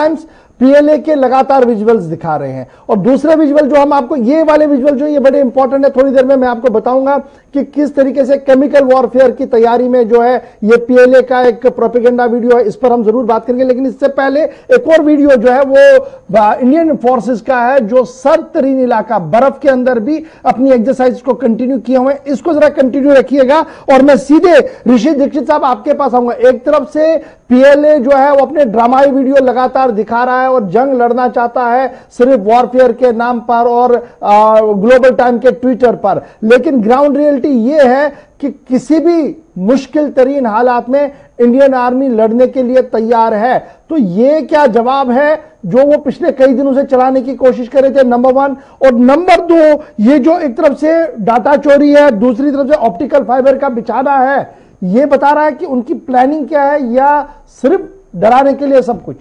Times PLA के लगातार visuals दिखा रहे हैं। और दूसरे विजुअल जो हम आपको, ये वाले विजुअल जो ये बड़े इंपॉर्टेंट है, थोड़ी देर में मैं आपको बताऊंगा कि किस तरीके से केमिकल वॉरफेयर की तैयारी में जो है ये पीएलए का एक प्रोपेगेंडा वीडियो है, इस पर हम जरूर बात करेंगे। लेकिन इससे पहले एक और वीडियो जो है वो इंडियन फोर्सेस का है, जो सर्तरीन इलाका बर्फ के अंदर भी अपनी एक्सरसाइज को कंटिन्यू किए हुए, इसको जरा कंटिन्यू रखिएगा। और मैं सीधे ऋषि दीक्षित साहब आपके पास आऊंगा। एक तरफ से पीएलए जो है वो अपने ड्रामाई वीडियो लगातार दिखा रहा है और जंग लड़ना चाहता है सिर्फ वॉरफेयर के नाम पर और ग्लोबल टाइम के ट्विटर पर, लेकिन ग्राउंड रियलिटी यह है कि किसी भी मुश्किल तरीन हालात में इंडियन आर्मी लड़ने के लिए तैयार है। तो ये क्या जवाब है जो वो पिछले कई दिनों से चलाने की कोशिश कर रहे थे, नंबर 1। और नंबर 2, ये जो एक तरफ से डाटा चोरी है, दूसरी तरफ से ऑप्टिकल फाइबर का बिछाना है, ये बता रहा है कि उनकी प्लानिंग क्या है या सिर्फ डराने के लिए सब कुछ?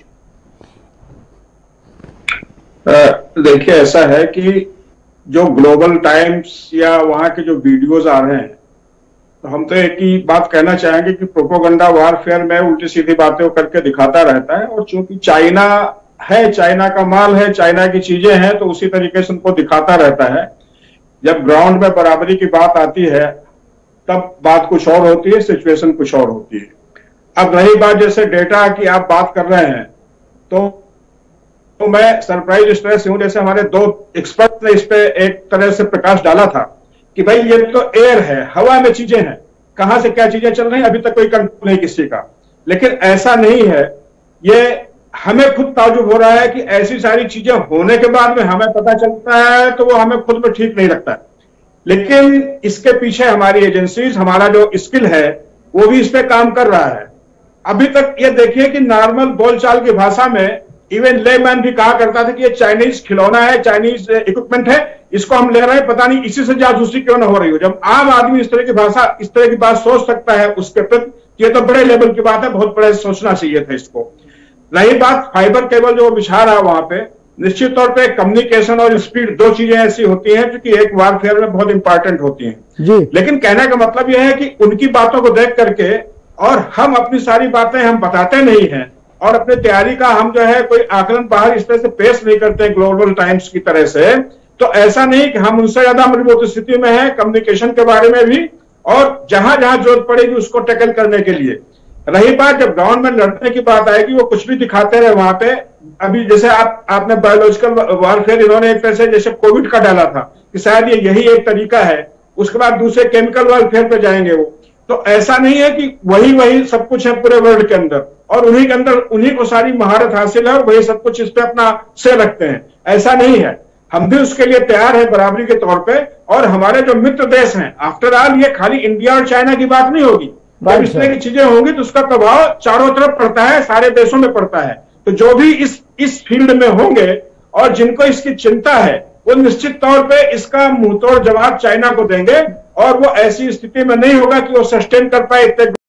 देखिए, ऐसा है कि जो ग्लोबल टाइम्स या वहां के जो वीडियोस आ रहे हैं, तो हम तो एक ही बात कहना चाहेंगे कि प्रोपेगेंडा वॉरफेयर में उल्टी सीधी बातें करके दिखाता रहता है। और चूंकि चाइना है, चाइना का माल है, चाइना की चीजें हैं, तो उसी तरीके से उनको दिखाता रहता है। जब ग्राउंड में बराबरी की बात आती है तब बात कुछ और होती है, सिचुएशन कुछ और होती है। अब रही बात जैसे डेटा की आप बात कर रहे हैं, तो मैं सरप्राइज इस तरह से हूं, जैसे हमारे 2 एक्सपर्ट ने इस पे एक तरह से प्रकाश डाला था कि भाई ये तो एयर है, हवा में चीजें हैं, कहां से क्या चीजें चल रही हैं अभी तक कोई कंट्रोल नहीं किसी का। लेकिन ऐसा नहीं है, ये हमें खुद ताजुब हो रहा है कि ऐसी सारी चीजें होने के बाद में हमें पता चलता है तो वो हमें खुद में ठीक नहीं लगता है। लेकिन इसके पीछे हमारी एजेंसीज, हमारा जो स्किल है वो भी इस पे काम कर रहा है। अभी तक ये देखिए कि नॉर्मल बोलचाल की भाषा में इवन लेमैन भी कहा करता था कि ये चाइनीज खिलौना है, चाइनीज इक्विपमेंट है, इसको हम ले रहे हैं, पता नहीं इसी से जासूसी क्यों ना हो रही हो। जब आम आदमी इस तरह की भाषा, इस तरह की बात सोच सकता है उसके प्रति, ये तो बड़े लेवल की बात है, बहुत बड़े सोचना चाहिए था इसको। रही बात फाइबर केबल जो बिछा रहा है वहां पे, निश्चित तौर पे कम्युनिकेशन और स्पीड 2 चीजें ऐसी होती हैं जो कि एक वॉरफेयर में बहुत इंपॉर्टेंट होती हैं। लेकिन कहने का मतलब यह है कि उनकी बातों को देख करके और हम अपनी सारी बातें हम बताते नहीं हैं और अपनी तैयारी का हम जो है कोई आकलन बाहर इस तरह से पेश नहीं करते ग्लोबल टाइम्स की तरह से, तो ऐसा नहीं कि हम उनसे ज्यादा मजबूत स्थिति में है कम्युनिकेशन के बारे में भी, और जहां जहां जरूरत पड़ेगी उसको टैकल करने के लिए। रही बात जब ग्राउंड में लड़ने की बात आएगी, वो कुछ भी दिखाते रहे वहां पे। अभी जैसे आपने बायोलॉजिकल वॉरफेयर इन्होंने एक तरह से जैसे कोविड का डाला था कि शायद ये यही एक तरीका है, उसके बाद दूसरे केमिकल वॉरफेयर पे जाएंगे वो। तो ऐसा नहीं है कि वही सब कुछ है पूरे वर्ल्ड के अंदर और उन्हीं के अंदर उन्हीं को सारी महारत हासिल है और वही सब कुछ इस पे अपना से रखते हैं, ऐसा नहीं है। हम भी उसके लिए तैयार है बराबरी के तौर पे। और हमारे जो मित्र देश हैं, आफ्टर ऑल ये खाली इंडिया और चाइना की बात नहीं होगी, जब इस तरह की चीजें होंगी तो उसका प्रभाव चारों तरफ पड़ता है, सारे देशों में पड़ता है। तो जो भी इस फील्ड में होंगे और जिनको इसकी चिंता है, वो निश्चित तौर पे इसका मुंहतोड़ जवाब चाइना को देंगे और वो ऐसी स्थिति में नहीं होगा कि वो सस्टेन कर पाए इतने